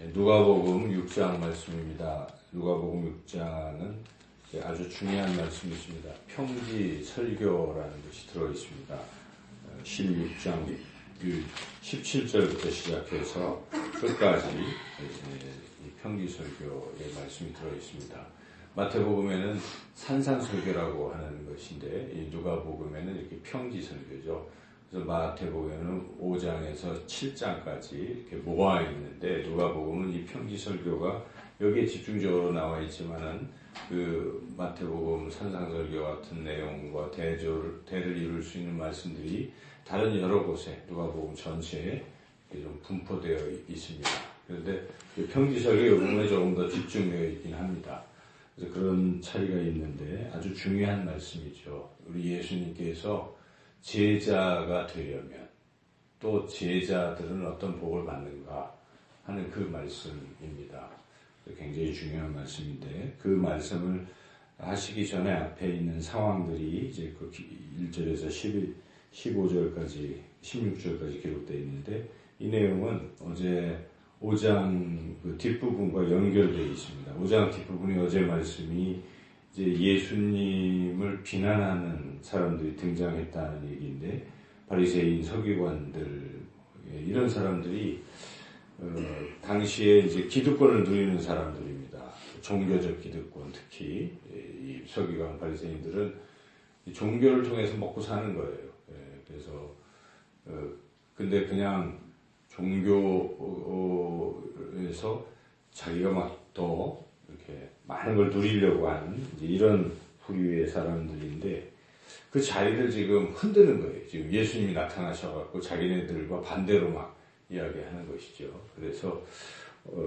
누가복음 6장 말씀입니다. 누가복음 6장은 아주 중요한 말씀이 있습니다. 평지 설교라는 것이 들어있습니다. 16장 17절부터 시작해서 끝까지 이 평지 설교의 말씀이 들어있습니다. 마태복음에는 산상설교라고 하는 것인데 이 누가복음에는 이렇게 평지 설교죠. 그래서 마태복음에는 5장에서 7장까지 이렇게 모아 있는데 누가복음은 이 평지 설교가 여기에 집중적으로 나와 있지만은 그 마태복음 산상설교 같은 내용과 대를 이룰 수 있는 말씀들이 다른 여러 곳에 누가복음 전체에 좀 분포되어 있습니다. 그런데 평지 설교 부분에 조금 더 집중되어 있긴 합니다. 그래서 그런 차이가 있는데 아주 중요한 말씀이죠. 우리 예수님께서 제자가 되려면 또 제자들은 어떤 복을 받는가 하는 그 말씀입니다. 굉장히 중요한 말씀인데 그 말씀을 하시기 전에 앞에 있는 상황들이 이제 그 1절에서 15절까지 16절까지 기록되어 있는데 이 내용은 어제 5장 그 뒷부분과 연결되어 있습니다. 5장 뒷부분이 어제 말씀이 이제 예수님을 비난하는 사람들이 등장했다는 얘기인데 바리새인 서기관들 이런 사람들이 당시에 이제 기득권을 누리는 사람들입니다. 종교적 기득권 특히 이 서기관 바리새인들은 종교를 통해서 먹고 사는 거예요. 그래서 근데 그냥 종교에서 자기가 막 더 이렇게 많은 걸 누리려고 하는 이런 부류의 사람들인데 그 자리를 지금 흔드는 거예요. 지금 예수님이 나타나셔갖고 자기네들과 반대로 막 이야기하는 것이죠. 그래서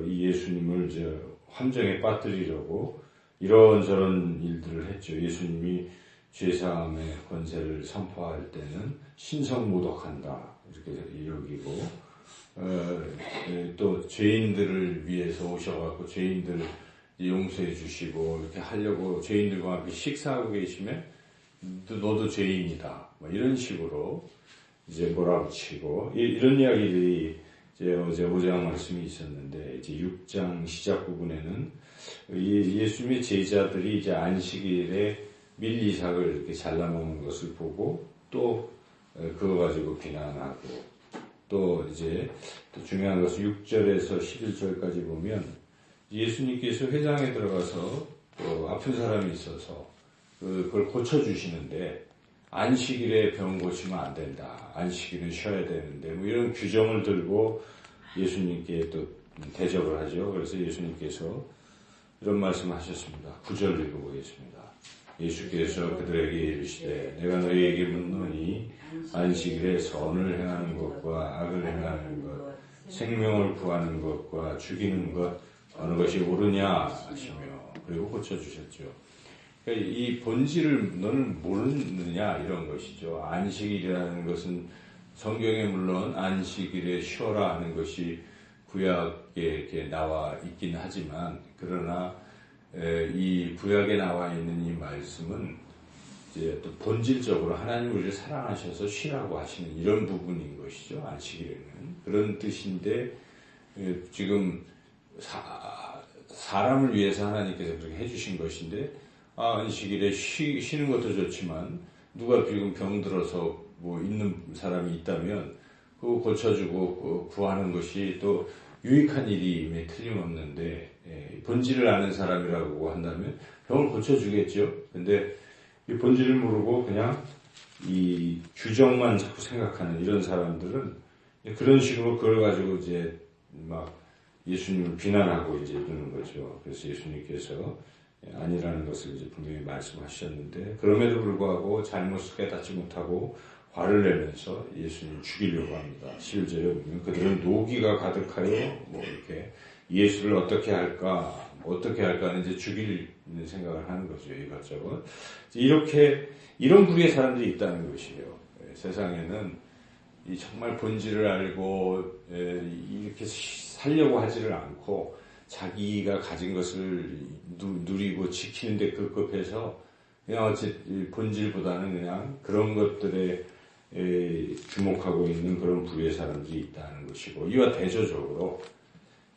이 예수님을 이제 함정에 빠뜨리려고 이런저런 일들을 했죠. 예수님이 죄사함의 권세를 선포할 때는 신성모독한다 이렇게 여기고 또 죄인들을 위해서 오셔갖고 죄인들 용서해 주시고 이렇게 하려고 죄인들과 함께 식사하고 계시면 너도 죄인이다 뭐 이런 식으로 이제 몰아붙이고 이런 이야기들이 이제 어제 5장 말씀이 있었는데 이제 6장 시작 부분에는 예수님의 제자들이 이제 안식일에 밀이삭을 이렇게 잘라먹는 것을 보고 또 그거 가지고 비난하고 또 이제 또 중요한 것은 6절에서 11절까지 보면 예수님께서 회당에 들어가서 또 아픈 사람이 있어서 그걸 고쳐주시는데 안식일에 병 고치면 안 된다. 안식일은 쉬어야 되는데 뭐 이런 규정을 들고 예수님께 또 대접을 하죠. 그래서 예수님께서 이런 말씀하셨습니다. 9절 읽어보겠습니다. 예수께서 그들에게 이르시되 내가 너희에게 묻노니 안식일에 선을 행하는 것과 악을 행하는 것 생명을 구하는 것과 죽이는 것 어느 것이 옳으냐 하시며 그리고 고쳐주셨죠. 그러니까 이 본질을 너는 모르느냐 이런 것이죠. 안식일이라는 것은 성경에 물론 안식일에 쉬어라 하는 것이 구약에 이렇게 나와 있긴 하지만 그러나 이 구약에 나와 있는 이 말씀은 이제 또 본질적으로 하나님 우리를 사랑하셔서 쉬라고 하시는 이런 부분인 것이죠. 안식일에는 그런 뜻인데 지금 사람을 위해서 하나님께서 그렇게 해주신 것인데 안식일에 쉬는 것도 좋지만 누가 지금 병들어서 뭐 있는 사람이 있다면 그거 고쳐주고 구하는 것이 또 유익한 일임에 틀림없는데 본질을 아는 사람이라고 한다면 병을 고쳐주겠죠. 근데 이 본질을 모르고 그냥 이 규정만 자꾸 생각하는 이런 사람들은 그런 식으로 그걸 가지고 이제 막 예수님을 비난하고 이제 이러는 거죠. 그래서 예수님께서 아니라는 것을 이제 분명히 말씀하셨는데 그럼에도 불구하고 잘못을 깨닫지 못하고 화를 내면서 예수님 죽이려고 합니다. 11절에 보면 그들은 노기가 가득하여 뭐 이렇게 예수를 어떻게 할까 하는 이제 죽일 생각을 하는 거죠. 이것저것 이렇게 이런 부류의 사람들이 있다는 것이에요. 세상에는 이 정말 본질을 알고 이렇게 살려고 하지를 않고 자기가 가진 것을 누리고 지키는데 급급해서 그냥 어쨌든 본질보다는 그냥 그런 것들에 주목하고 있는 그런 부류의 사람들이 있다는 것이고 이와 대조적으로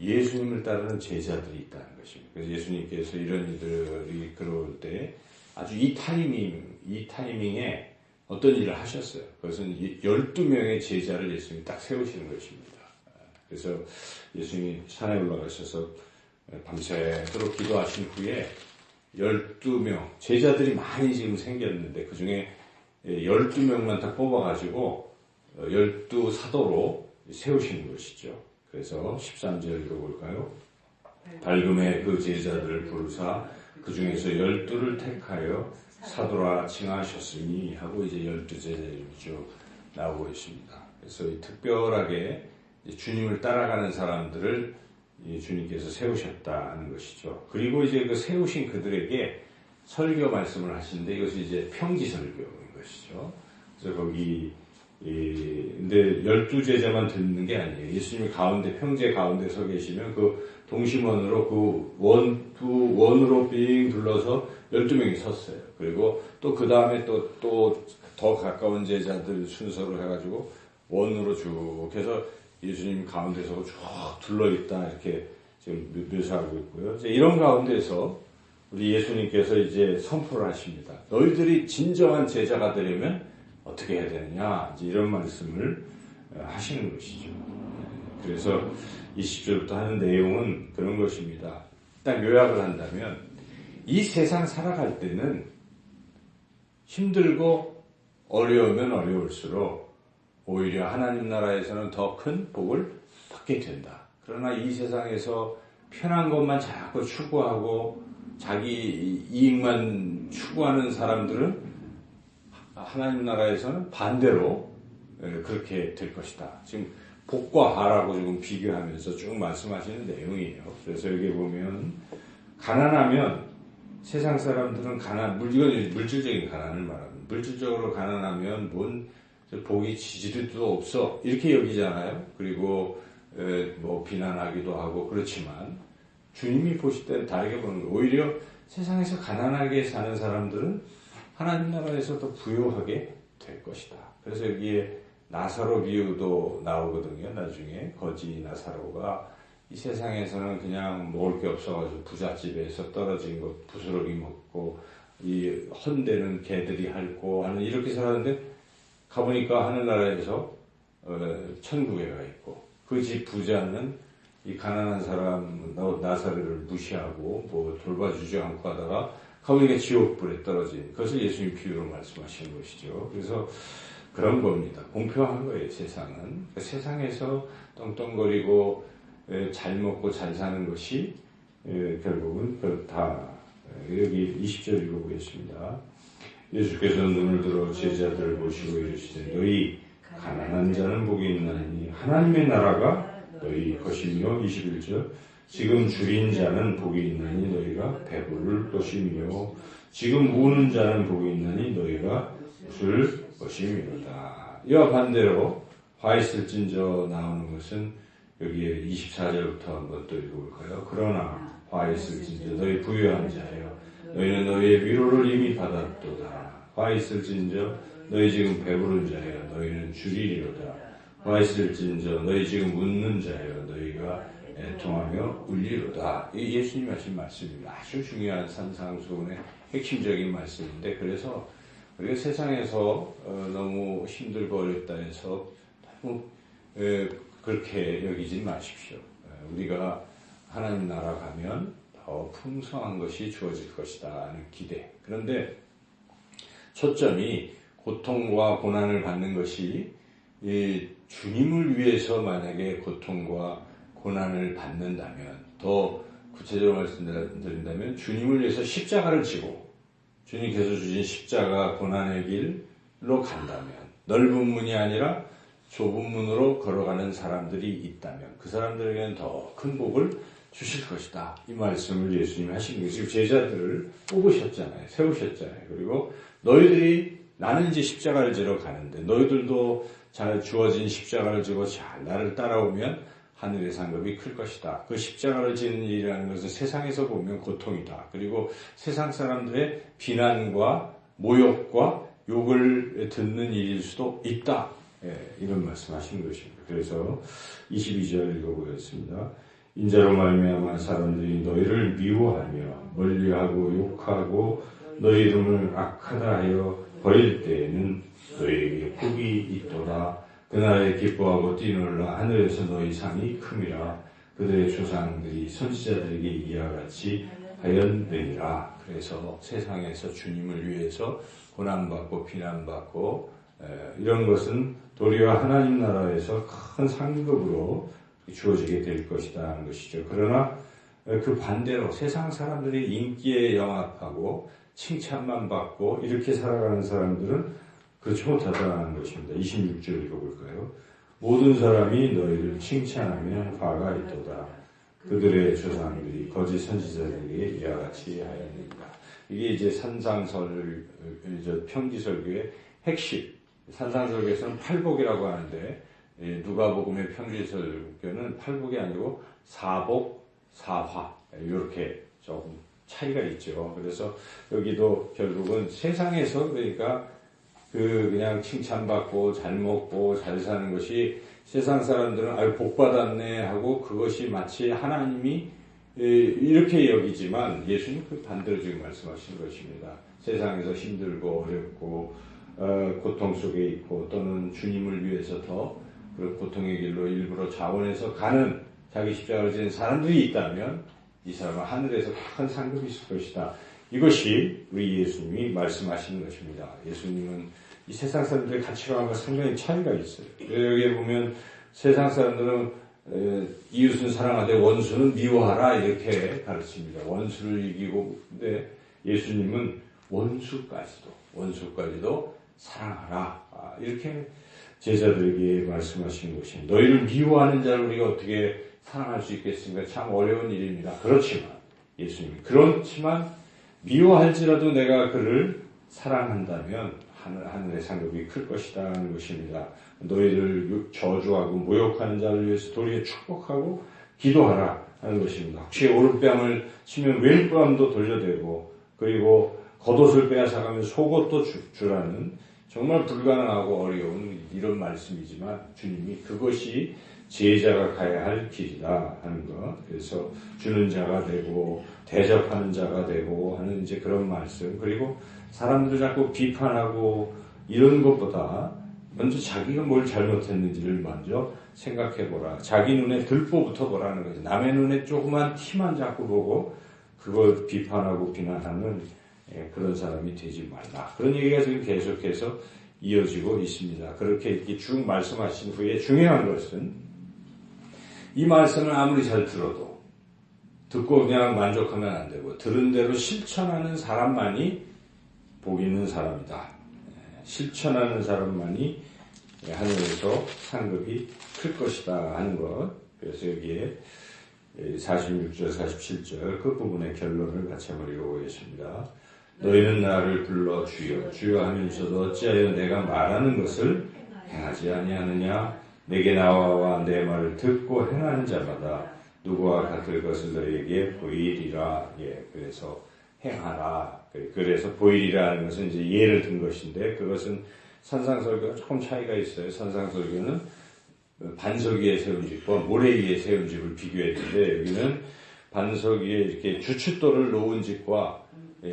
예수님을 따르는 제자들이 있다는 것입니다. 그래서 예수님께서 이런 일들이 그럴 때 아주 이 타이밍에 어떤 일을 하셨어요. 그것은 12명의 제자를 예수님이 딱 세우시는 것입니다. 그래서 예수님이 산에 올라가셔서 밤새도록 기도하신 후에 12명, 제자들이 많이 지금 생겼는데 그 중에 12명만 딱 뽑아가지고 12사도로 세우시는 것이죠. 그래서 13절 읽어볼까요? 밝음에 그 제자들을 부르사 그 중에서 12를 택하여 사도라 칭하셨으니 하고 이제 12제자들이 쭉 나오고 있습니다. 그래서 특별하게 주님을 따라가는 사람들을 주님께서 세우셨다는 것이죠. 그리고 이제 그 세우신 그들에게 설교 말씀을 하시는데 이것이 이제 평지설교인 것이죠. 그래서 거기 근데 12제자만 듣는 게 아니에요. 예수님이 가운데 평지의 가운데 서 계시면 그 동심원으로 그 원으로 빙 둘러서 12명이 섰어요. 그리고 또 그 다음에 또 더 가까운 제자들 순서로 해가지고 원으로 쭉 해서 예수님 가운데 서고 쭉 둘러있다 이렇게 지금 묘사하고 있고요. 이제 이런 가운데서 우리 예수님께서 이제 선포를 하십니다. 너희들이 진정한 제자가 되려면 어떻게 해야 되느냐 이제 이런 말씀을 하시는 것이죠. 그래서 20절부터 하는 내용은 그런 것입니다. 일단 요약을 한다면 이 세상 살아갈 때는 힘들고 어려우면 어려울수록 오히려 하나님 나라에서는 더 큰 복을 받게 된다. 그러나 이 세상에서 편한 것만 자꾸 추구하고 자기 이익만 추구하는 사람들은 하나님 나라에서는 반대로 그렇게 될 것이다. 지금 복과 하라고 지금 비교하면서 쭉 말씀하시는 내용이에요. 그래서 여기 보면 가난하면 세상 사람들은 이건 물질적인 가난을 말합니다. 물질적으로 가난하면 뭔 복이 지지리도 없어 이렇게 여기잖아요. 그리고 뭐 비난하기도 하고 그렇지만 주님이 보실 때는 다르게 보는 거예요. 오히려 세상에서 가난하게 사는 사람들은 하나님 나라에서 더 부유하게 될 것이다. 그래서 여기에 나사로 비유도 나오거든요. 나중에 거지 나사로가 이 세상에서는 그냥 먹을 게 없어가지고 부잣집에서 떨어진 것 부스러기 먹고 이 헌대는 개들이 핥고 하는 이렇게 살았는데 가보니까 하늘나라에서 천국에 가 있고 그 집 부자는 이 가난한 사람 나사로를 무시하고 뭐 돌봐주지 않고 하다가 가보니까 지옥불에 떨어진 그것을 예수님 비유로 말씀하시는 것이죠. 그래서 그런 겁니다. 공평한 거예요. 세상은. 그러니까 세상에서 떵떵거리고 잘 먹고 잘 사는 것이 결국은 다 여기 20절 읽어보겠습니다. 예수께서 눈을 들어 제자들을 보시고 이르시되 너희 가난한 자는 복이 있나니 하나님의 나라가 너희 것이며 21절 지금 줄인 자는 복이 있나니 너희가 배부를 것이며 지금 우는 자는 복이 있나니 너희가 웃을 것이미로다. 이와 반대로 화 있을진저 나오는 것은 여기에 24절부터 한번 또 읽어볼까요? 그러나 화 있을진저 너희 부유한 자여 너희는 너희의 위로를 이미 받았도다. 화 있을진저 너희 지금 배부른 자여 너희는 줄이리로다. 화 있을진저 너희 지금 웃는 자여 너희가 애통하며 울리로다. 이 예수님이 하신 말씀입니다. 아주 중요한 산상수훈의 핵심적인 말씀인데 그래서 우리가 세상에서 너무 힘들고 어렵다 해서 너무 그렇게 여기지 마십시오. 우리가 하나님 나라 가면 더 풍성한 것이 주어질 것이다 하는 기대. 그런데 초점이 고통과 고난을 받는 것이 주님을 위해서 만약에 고통과 고난을 받는다면 더 구체적으로 말씀드린다면 주님을 위해서 십자가를 지고 주님께서 주신 십자가 고난의 길로 간다면 넓은 문이 아니라 좁은 문으로 걸어가는 사람들이 있다면 그 사람들에게는 더 큰 복을 주실 것이다. 이 말씀을 예수님이 하신 거예요. 지금 제자들을 뽑으셨잖아요. 세우셨잖아요. 그리고 너희들이 나는 이제 십자가를 지러 가는데 너희들도 잘 주어진 십자가를 지고 잘 나를 따라오면 하늘의 상급이 클 것이다. 그 십자가를 지는 일이라는 것은 세상에서 보면 고통이다. 그리고 세상 사람들의 비난과 모욕과 욕을 듣는 일일 수도 있다. 이런 말씀하신 것입니다. 그래서 22절 읽어보겠습니다. 인자로 말미암아 사람들이 너희를 미워하며 멀리하고 욕하고 너희 이름을 악하다 하여 버릴 때에는 너희에게 복이 있도다. 그날에 기뻐하고 뛰놀라. 하늘에서 너희 상이 큼이라. 그들의 조상들이 선지자들에게 이와 같이 하였느니라. 그래서 세상에서 주님을 위해서 고난받고 비난받고 이런 것은 도리어 하나님 나라에서 큰 상급으로 주어지게 될 것이다 하는 것이죠. 그러나 그 반대로 세상 사람들이 인기에 영합하고 칭찬만 받고 이렇게 살아가는 사람들은 그렇지 못하다는 것입니다. 26절 읽어볼까요? 모든 사람이 너희를 칭찬하면 화가 있도다. 그들의 조상들이 거짓 선지자들에게 이와 같이 하였느니라. 이게 이제 산상설, 평지설교의 핵심. 산상설교에서는 팔복이라고 하는데 누가복음의 평지설교는 팔복이 아니고 사복, 사화 이렇게 조금 차이가 있죠. 그래서 여기도 결국은 세상에서 그러니까 그냥 칭찬받고 잘 먹고 잘 사는 것이 세상 사람들은 아유 복 받았네 하고 그것이 마치 하나님이 이렇게 여기지만 예수님 그 반대로 지금 말씀하신 것입니다. 세상에서 힘들고 어렵고 고통 속에 있고 또는 주님을 위해서 더 그 고통의 길로 일부러 자원해서 가는 자기 십자가를 지는 사람들이 있다면 이 사람은 하늘에서 큰 상급이 있을 것이다. 이것이 우리 예수님이 말씀하시는 것입니다. 예수님은 이 세상 사람들의 가치관과 상당히 차이가 있어요. 여기에 보면 세상 사람들은 이웃은 사랑하되 원수는 미워하라 이렇게 가르칩니다. 원수를 이기고 근데 예수님은 원수까지도 사랑하라 이렇게 제자들에게 말씀하시는 것입니다. 너희를 미워하는 자를 우리가 어떻게 사랑할 수 있겠습니까? 참 어려운 일입니다. 그렇지만 미워할지라도 내가 그를 사랑한다면 하늘의 상급이 클 것이다 하는 것입니다. 너희를 저주하고 모욕하는 자를 위해서 도리어 축복하고 기도하라 하는 것입니다. 혹시 오른뺨을 치면 왼뺨도 돌려대고 그리고 겉옷을 빼앗아가면 속옷도 주라는 정말 불가능하고 어려운 이런 말씀이지만 주님이 그것이 제자가 가야 할 길이다 하는 것. 그래서 주는 자가 되고 대접하는 자가 되고 하는 이제 그런 말씀. 그리고 사람들을 자꾸 비판하고 이런 것보다 먼저 자기가 뭘 잘못했는지를 먼저 생각해보라. 자기 눈에 들보부터 보라는 거죠. 남의 눈에 조그만 티만 자꾸 보고 그걸 비판하고 비난하는 그런 사람이 되지 말라. 그런 얘기가 지금 계속해서 이어지고 있습니다. 그렇게 이렇게 쭉 말씀하신 후에 중요한 것은 이 말씀을 아무리 잘 들어도 듣고 그냥 만족하면 안 되고 들은 대로 실천하는 사람만이 복 있는 사람이다. 실천하는 사람만이 하늘에서 상급이 클 것이다 하는 것. 그래서 여기에 46절, 47절 그 부분의 결론을 같이 한번 읽어보겠습니다. 너희는 나를 불러 주여 주여 하면서도 어찌하여 내가 말하는 것을 행하지 아니하느냐. 내게 나와 내 말을 듣고 행하는 자마다 누구와 같을 것을 너희에게 보이리라. 그래서 행하라. 그래서 보이리라 하는 것은 이제 예를 든 것인데 그것은 산상설교가 조금 차이가 있어요. 산상설교는 반석 위에 세운 집과 모래 위에 세운 집을 비교했는데 여기는 반석 위에 이렇게 주춧돌을 놓은 집과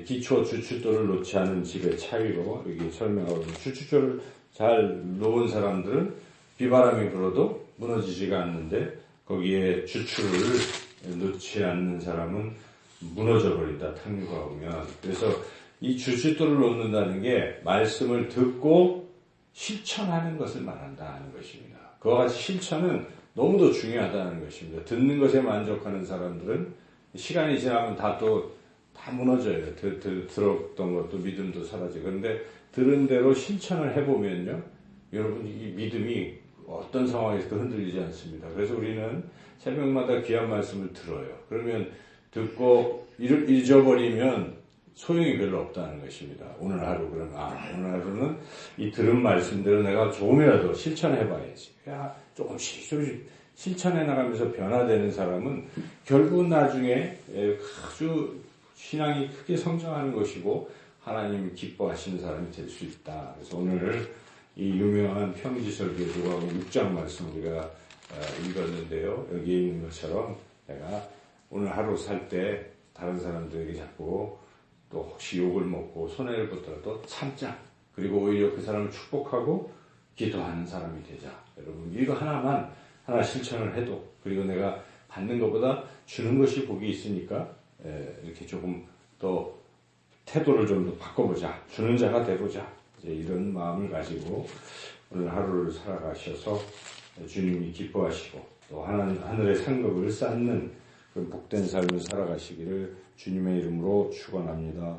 기초 주춧돌을 놓지 않은 집의 차이로 여기 설명하고 주춧돌을 잘 놓은 사람들은 비바람이 불어도 무너지지가 않는데 거기에 주추를 놓지 않는 사람은 무너져 버린다. 탕류가 오면. 그래서 이 주춧돌을 놓는다는 게 말씀을 듣고 실천하는 것을 말한다 하는 것입니다. 그와 같이 실천은 너무도 중요하다는 것입니다. 듣는 것에 만족하는 사람들은 시간이 지나면 다 무너져요. 들었던 것도 믿음도 사라지고. 그런데 들은 대로 실천을 해보면요. 여러분 이 믿음이 어떤 상황에서도 흔들리지 않습니다. 그래서 우리는 새벽마다 귀한 말씀을 들어요. 그러면 듣고 잊어버리면 소용이 별로 없다는 것입니다. 오늘 하루 그러면 오늘 하루는 이 들은 말씀대로 내가 조금이라도 실천해봐야지. 조금씩 실천해 나가면서 변화되는 사람은 결국 나중에 아주 신앙이 크게 성장하는 것이고 하나님 기뻐하시는 사람이 될 수 있다. 그래서 오늘 이 유명한 평지설교 누가복음 6장 말씀 우리가 읽었는데요. 여기에 있는 것처럼 내가 오늘 하루 살 때 다른 사람들에게 자꾸 또 혹시 욕을 먹고 손해를 보더라도 참자. 그리고 오히려 그 사람을 축복하고 기도하는 사람이 되자. 여러분 이거 하나 실천을 해도, 그리고 내가 받는 것보다 주는 것이 복이 있으니까 이렇게 조금 더 태도를 좀 더 바꿔보자. 주는 자가 되보자. 이제 이런 마음을 가지고 오늘 하루를 살아가셔서 주님이 기뻐하시고 또 하늘의 상급을 쌓는 그 복된 삶을 살아가시기를 주님의 이름으로 축원합니다.